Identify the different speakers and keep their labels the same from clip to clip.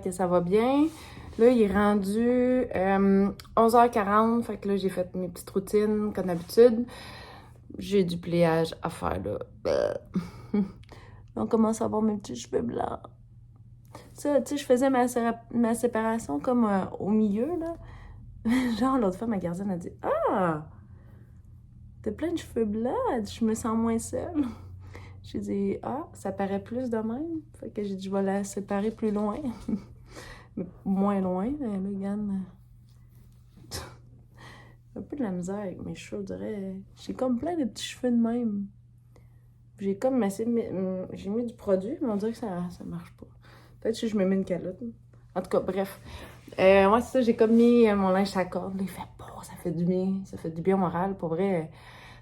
Speaker 1: que ça va bien. Là, il est rendu 11h40, fait que là, j'ai fait mes petites routines comme d'habitude. J'ai du pliage à faire, là. On commence à avoir mes petits cheveux blancs. Ça, tu sais, je faisais ma séparation comme au milieu, là. Genre, l'autre fois, ma gardienne a dit « Ah! T'as plein de cheveux blancs. » Elle dit « Je me sens moins seule. » J'ai dit « Ah, ça paraît plus de même. » Fait que j'ai dit « Je vais la séparer plus loin. » Mais moins loin, là, regarde. J'ai un peu de la misère avec mes cheveux, je dirais. J'ai comme plein de petits cheveux de même. J'ai comme j'ai mis du produit, mais on dirait que ça marche pas. Peut-être que je me mets une calotte. En tout cas, bref. Moi, c'est ça, j'ai comme mis mon linge à corde. Il fait bon, ça fait du bien. Ça fait du bien au moral. Pour vrai,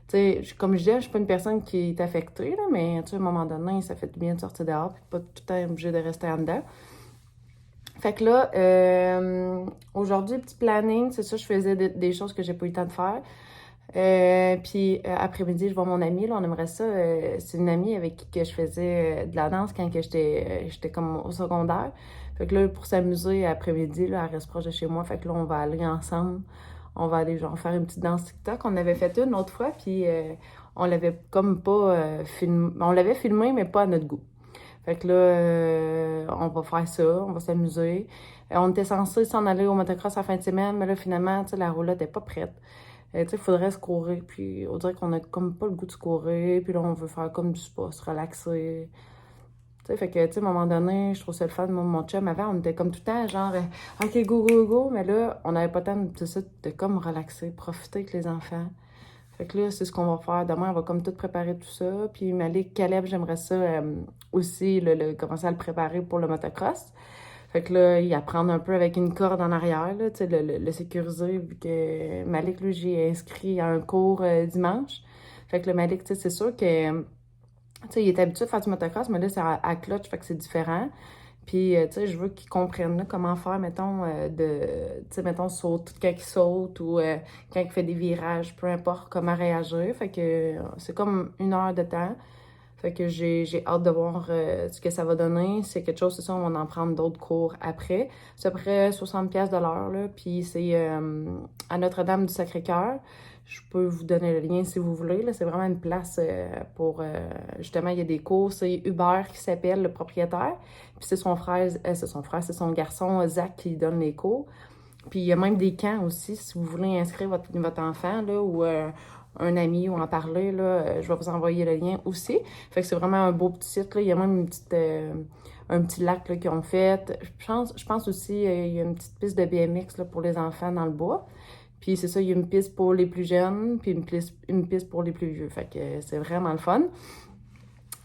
Speaker 1: tu sais, comme je disais, je suis pas une personne qui est affectée, là, mais tu sais, à un moment donné, ça fait du bien de sortir dehors puis pas tout le temps obligé de rester en dedans. Fait que là, aujourd'hui, petit planning, c'est ça, je faisais des choses que j'ai pas eu le temps de faire. Puis après-midi, je vois mon amie, là, on aimerait ça. C'est une amie avec qui que je faisais de la danse quand que j'étais comme au secondaire. Fait que là, pour s'amuser après-midi, là, elle reste proche de chez moi. Fait que là, on va aller ensemble. On va aller genre faire une petite danse TikTok. On avait fait une autre fois, puis on l'avait comme pas filmé. On l'avait filmé, mais pas à notre goût. Fait que là, on va faire ça, on va s'amuser. On était censé s'en aller au motocross la fin de semaine, mais là, finalement, tu sais, la roulotte n'est pas prête. Tu sais, il faudrait se courir, puis on dirait qu'on a comme pas le goût de se courir, puis là, on veut faire comme du spa, se relaxer. Tu sais, fait que, tu sais, à un moment donné, je trouve ça le fun. Mon chum, avant, on était comme tout le temps, genre, OK, go, go, go, mais là, on n'avait pas le temps de ça, de comme relaxer, profiter avec les enfants. Fait que là, c'est ce qu'on va faire. Demain, on va comme tout préparer tout ça. Puis Malik, Caleb, j'aimerais ça aussi commencer à le préparer pour le motocross. Fait que là, il apprendre un peu avec une corde en arrière, là, tu sais, le sécuriser, vu que Malik, lui, j'ai inscrit à un cours dimanche. Fait que le Malik, tu sais, c'est sûr que, tu sais, il est habitué à faire du motocross, mais là, c'est à clutch, fait que c'est différent. Puis, tu sais, je veux qu'ils comprennent là, comment faire, mettons, tu sais, mettons, saute, quand il saute ou quand il fait des virages, peu importe comment réagir. Fait que c'est comme 1 heure de temps. Fait que j'ai hâte de voir ce que ça va donner. C'est quelque chose, c'est ça, on va en prendre d'autres cours après. C'est à peu près 60$ de l'heure, là. Puis c'est à Notre-Dame du Sacré-Cœur. Je peux vous donner le lien si vous voulez. Là, c'est vraiment une place pour... justement, il y a des cours. C'est Hubert qui s'appelle le propriétaire. Puis c'est son frère, c'est son garçon Zach qui donne les cours. Puis il y a même des camps aussi, si vous voulez inscrire votre enfant, là, ou un ami ou en parler, là, je vais vous envoyer le lien aussi. Fait que c'est vraiment un beau petit site, là. Il y a même un petit lac là, qu'ils ont fait. Je pense aussi il y a une petite piste de BMX là, pour les enfants dans le bois. Puis c'est ça, il y a une piste pour les plus jeunes, puis une piste pour les plus vieux. Fait que c'est vraiment le fun.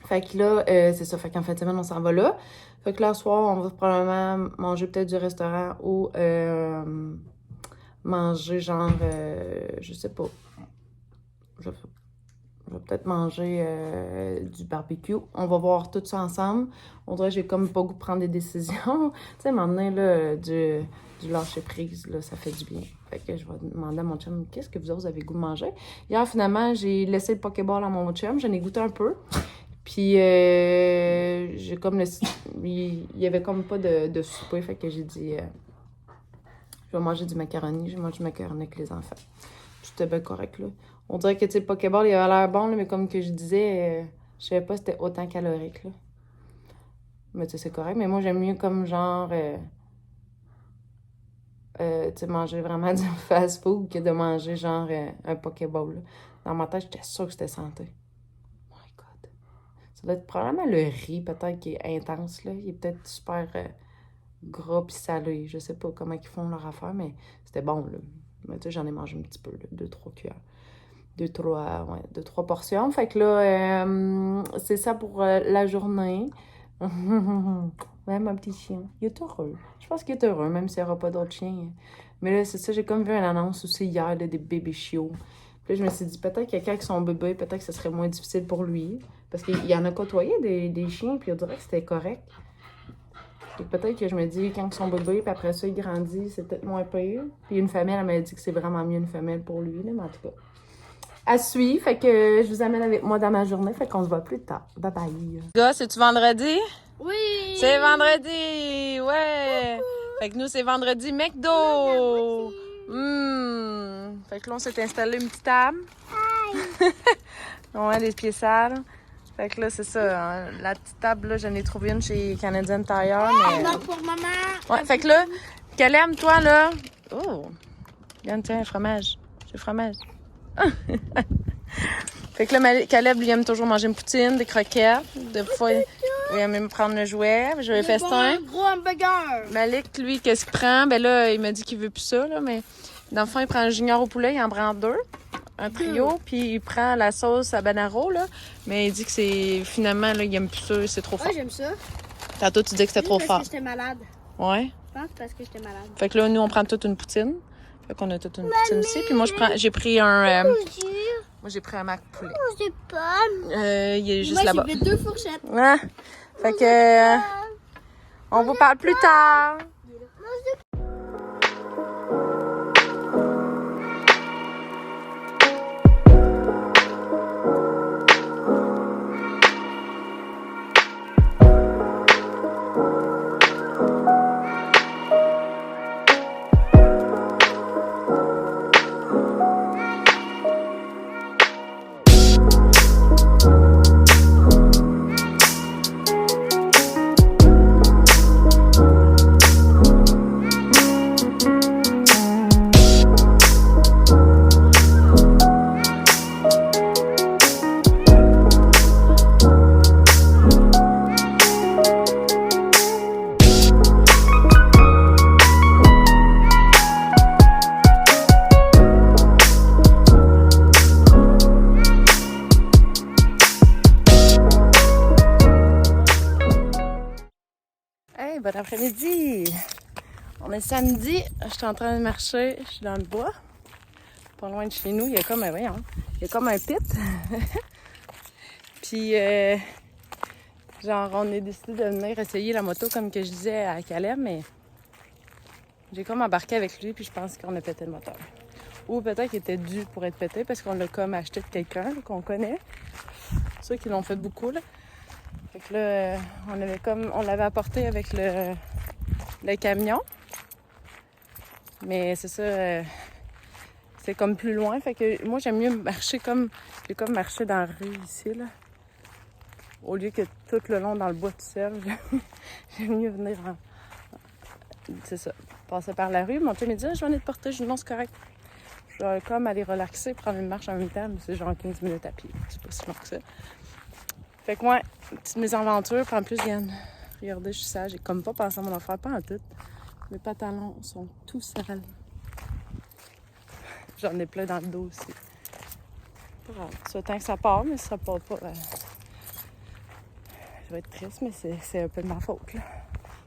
Speaker 1: Fait que là, c'est ça. Fait qu'en fin de semaine, on s'en va là. Fait que là, ce soir, on va probablement manger peut-être du restaurant ou manger genre, je sais pas. Je vais peut-être manger du barbecue. On va voir tout ça ensemble. On dirait que j'ai comme pas goût de prendre des décisions. Tu sais, m'emmener là, du lâcher prise, là, ça fait du bien. Fait que je vais demander à mon chum, qu'est-ce que vous autres avez goût de manger? Hier, finalement, j'ai laissé le Pokéball à mon chum. J'en ai goûté un peu. Puis, j'ai comme il y avait comme pas de souper. Fait que j'ai dit, je vais manger du macaroni. J'ai mangé du macaroni avec les enfants. C'était bien correct, là. On dirait que, tu sais, le Pokéball, il avait l'air bon, là, mais comme que je disais, je savais pas si c'était autant calorique, là. Mais tu sais, c'est correct. Mais moi, j'aime mieux comme genre, tu sais, manger vraiment du fast-food que de manger genre un Pokéball, là. Dans ma tête, j'étais sûre que c'était santé. Oh my God. Ça doit être probablement le riz, peut-être, qui est intense, là. Il est peut-être super gras pis salé. Je sais pas comment ils font leur affaire, mais c'était bon, là. Mais tu sais, j'en ai mangé un petit peu, là, 2-3 cuillères. 2-3 portions. Fait que là, c'est ça pour la journée. Ouais, mon petit chien. Il est heureux. Je pense qu'il est heureux, même s'il n'y aura pas d'autres chiens. Mais là, c'est ça, j'ai comme vu une annonce aussi hier là, des bébés chiots. Puis là, je me suis dit, peut-être que quand son bébé, peut-être que ce serait moins difficile pour lui. Parce qu'il y en a côtoyé des chiens, puis on dirait que c'était correct. Et peut-être que je me dis, quand ils sont bébés, puis après ça, il grandit, c'est peut-être moins pire. Puis une femelle, elle m'a dit que c'est vraiment mieux une femelle pour lui, là, mais en tout cas. à suivre. Fait que je vous amène avec moi dans ma journée. Fait qu'on se voit plus tard. Bye bye. Gars, c'est-tu vendredi?
Speaker 2: Oui!
Speaker 1: C'est vendredi! Ouais! Fait que nous, c'est vendredi McDo! Fait que là, on s'est installé une petite table. Ouais, les pieds sales. Fait que là, c'est ça. Hein, la petite table, là, j'en ai trouvé une chez Canadian Tire, mais...
Speaker 2: Non, pour maman!
Speaker 1: Ouais, fait que là, Caleb, toi, là... Oh! Viens, tiens, un fromage. J'ai le fromage. Fait que là, Caleb, lui, aime toujours manger une poutine, des croquettes. Des fois, il aime même prendre le jouet. Je vais festin.
Speaker 2: Un gros hamburger!
Speaker 1: Malik, lui, qu'est-ce qu'il prend? Ben là, il m'a dit qu'il veut plus ça, là, mais dans le fond, il prend un junior au poulet, il en prend 2, un trio, puis il prend la sauce à banaro, là, mais il dit que c'est, finalement, là, il aime plus ça, c'est trop fort.
Speaker 2: Ouais, j'aime ça.
Speaker 1: Tantôt, tu dis que c'était trop fort.
Speaker 2: Parce que j'étais malade.
Speaker 1: Ouais.
Speaker 2: Je pense parce que j'étais malade.
Speaker 1: Fait que là, nous, on prend toute une poutine. Fait qu'on a toute une poutine ici, puis moi, j'ai pris un... moi, j'ai pris un mac poulet.
Speaker 2: J'ai pas.
Speaker 1: Il est juste là-bas.
Speaker 2: Moi, j'ai fait 2 fourchettes.
Speaker 1: Ah. Fait que... on vous parle plus tard. Hey, bon après-midi! On est samedi, je suis en train de marcher, je suis dans le bois, pas loin de chez nous, il y a comme un pit. Puis, genre, on a décidé de venir essayer la moto comme que je disais à Caleb, mais j'ai comme embarqué avec lui, puis je pense qu'on a pété le moteur. Ou peut-être qu'il était dû pour être pété parce qu'on l'a comme acheté de quelqu'un là, qu'on connaît. Ceux qui l'ont fait beaucoup, là. Fait que là, on l'avait apporté avec le camion. Mais c'est ça, c'est comme plus loin. Fait que moi, j'aime mieux marcher j'ai comme marché dans la rue ici, là. Au lieu que tout le long dans le bois tout seul. J'aime mieux venir c'est ça, passer par la rue. Mon chum me dit, je vais venir te porter. Je dis, non, c'est correct. Je vais comme aller relaxer, prendre une marche en même temps. Mais c'est genre 15 minutes à pied. C'est pas si long que ça. Fait que moi, petite mésaventure, puis en plus, regardez, je suis sage, j'ai comme pas pensé à mon affaire, pas en tout. Mes pantalons sont tout sales. J'en ai plein dans le dos aussi. Pas grave, c'est temps que ça part, mais si ça part pas, je vais être triste, mais c'est un peu de ma faute, là.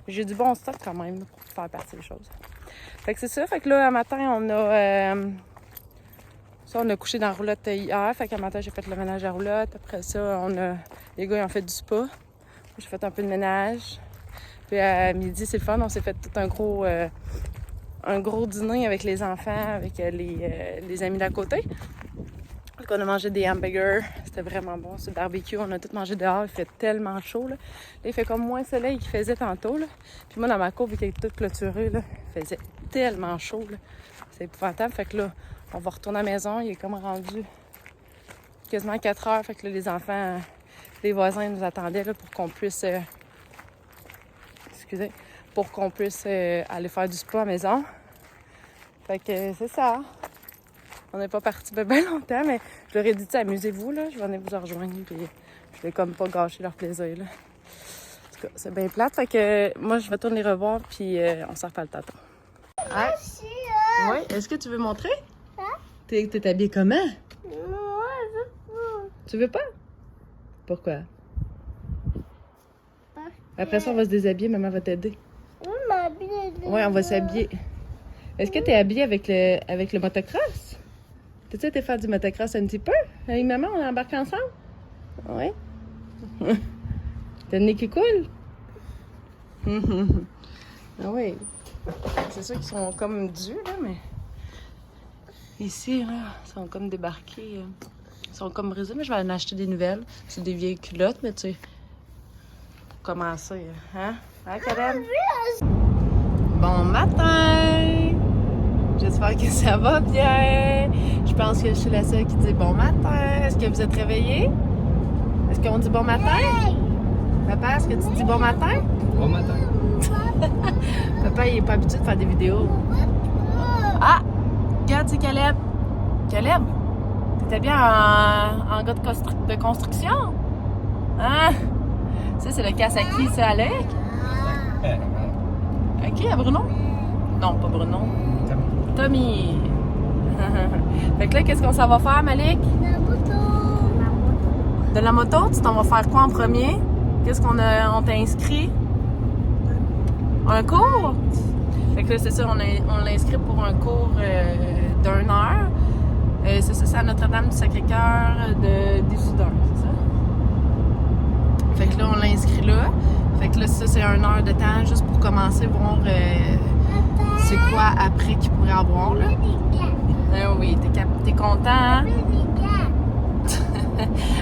Speaker 1: J'ai du bon stock quand même, là, pour faire partie des choses. Fait que c'est ça, fait que là, un matin, on a couché dans la roulotte hier. Fait qu'un matin, j'ai fait le ménage à la roulotte. Après ça, les gars, ils ont fait du spa. J'ai fait un peu de ménage. Puis à midi, c'est le fun. On s'est fait tout un gros dîner avec les enfants, avec les amis d'à côté. Donc, on a mangé des hamburgers. C'était vraiment bon. C'est le barbecue. On a tout mangé dehors. Il fait tellement chaud, là. Là, il fait comme moins soleil qu'il faisait tantôt, là. Puis moi, dans ma cour, vu qu'elle est toute clôturée, là, il faisait tellement chaud, là. C'est épouvantable. Fait que là, on va retourner à la maison. Il est comme rendu quasiment 4 heures. Fait que là, les enfants, les voisins nous attendaient là, pour qu'on puisse... pour qu'on puisse aller faire du spa à la maison. Fait que c'est ça. On n'est pas parti bien longtemps, mais je leur ai dit, amusez-vous, là. Je vais venir vous rejoindre. Puis je vais comme pas gâcher leur plaisir, là. En tout cas, c'est bien plate. Fait que moi, je vais tourner les revoir, puis on s'en reparle tantôt. Hein? Oui, est-ce que tu veux montrer? Hein? T'es habillée comment?
Speaker 2: Non, je veux pas.
Speaker 1: Tu veux pas? Pourquoi? Après ça, on va se déshabiller, maman va t'aider. Oui, on va s'habiller. Est-ce que t'es habillée avec le motocross? T'as-tu été faire du motocross un petit peu? Avec maman, on embarque ensemble? Oui. T'as le nez qui coule? Ah oui. C'est sûr qu'ils sont comme dus, là, mais... Ici, là, ils sont comme débarqués. Ils sont comme brisés, mais je vais en acheter des nouvelles. C'est des vieilles culottes, mais tu sais, pour commencer, hein? Hein, Caleb? Bon matin! J'espère que ça va bien. Je pense que je suis la seule qui dit bon matin. Est-ce que vous êtes réveillés? Est-ce qu'on dit bon matin? Papa, est-ce que tu dis bon matin?
Speaker 3: Bon matin.
Speaker 1: Papa, il est pas habitué de faire des vidéos. Ah! Regarde, c'est Caleb. Caleb, t'étais bien en gars de construction? Hein? Ça, c'est le casse à qui, ça, Alec? À qui, à Bruno? Non, pas Bruno. Tommy. Fait que là, qu'est-ce qu'on s'en va faire, Malik?
Speaker 2: La moto.
Speaker 1: De la moto? Tu t'en vas faire quoi en premier? Qu'est-ce qu'on t'a inscrit? Un cours? Fait que là, c'est ça, on l'a inscrit pour un cours d'1 heure. C'est ça, c'est à Notre-Dame du Sacré-Cœur des Soudeurs, c'est ça? Fait que là, on l'a inscrit là. Fait que là, ça, c'est 1 heure de temps juste pour commencer, voir c'est quoi après qu'il pourrait avoir, là. Ah oui, t'es content, hein?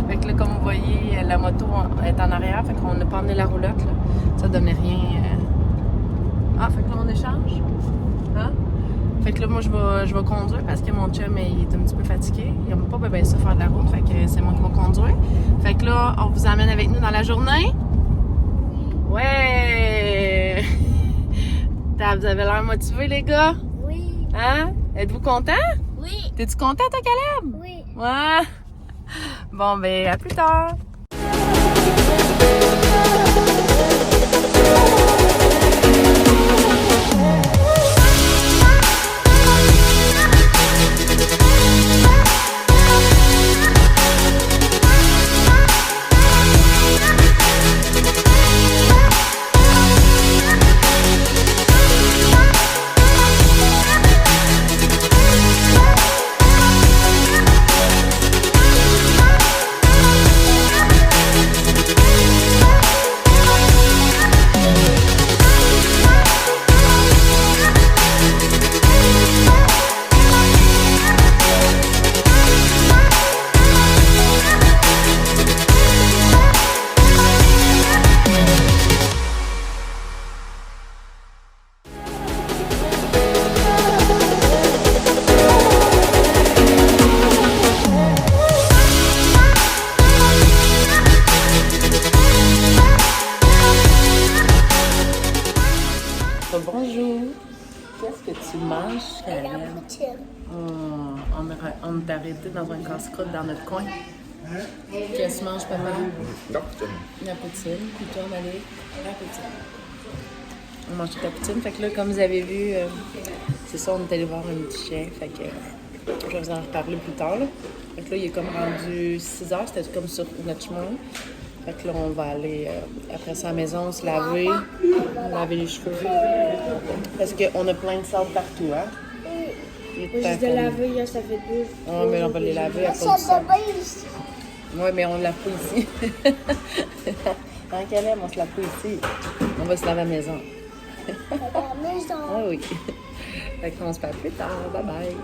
Speaker 1: Fait que là, comme vous voyez, la moto est en arrière, fait qu'on n'a pas emmené la roulotte, là. Ça donnait rien. Ah, fait que là, on échange. Hein? Fait que là, moi, je vais conduire parce que mon chum, il est un petit peu fatigué. Il aime pas bien ça faire de la route, fait que c'est moi qui vais conduire. Fait que là, on vous emmène avec nous dans la journée. Ouais! Vous avez l'air motivés, les gars?
Speaker 2: Oui.
Speaker 1: Hein? Êtes-vous contents?
Speaker 2: Oui.
Speaker 1: T'es-tu content, toi, Caleb?
Speaker 2: Oui.
Speaker 1: Ouais! Bon, ben, à plus tard! Bonjour. Qu'est-ce que tu manges, Caleb? On est arrêté dans un casse-croûte dans notre coin. Qu'est-ce que tu manges, papa?
Speaker 3: La poutine.
Speaker 1: La poutine. Puis toi, Malik? La poutine. On mange toute la poutine. Fait que là, comme vous avez vu, c'est ça, on est allé voir un petit chien. Fait que je vais vous en reparler plus tard. Là. Fait que là, il est comme rendu 6 heures. C'était comme sur notre chemin. Fait que là, on va aller après ça à la maison, se laver les cheveux. Parce qu'on a plein de sable partout, hein?
Speaker 2: J'ai de laver, hier, ça fait 2.
Speaker 1: Ouais, mais on va les laver à cause du sable. Ouais, mais on ne lave pas ici. Dans Caleb, on se lave pas ici. On va se laver à la maison.
Speaker 2: À la maison.
Speaker 1: Ah oui. Fait qu'on se parle plus tard. Bye bye.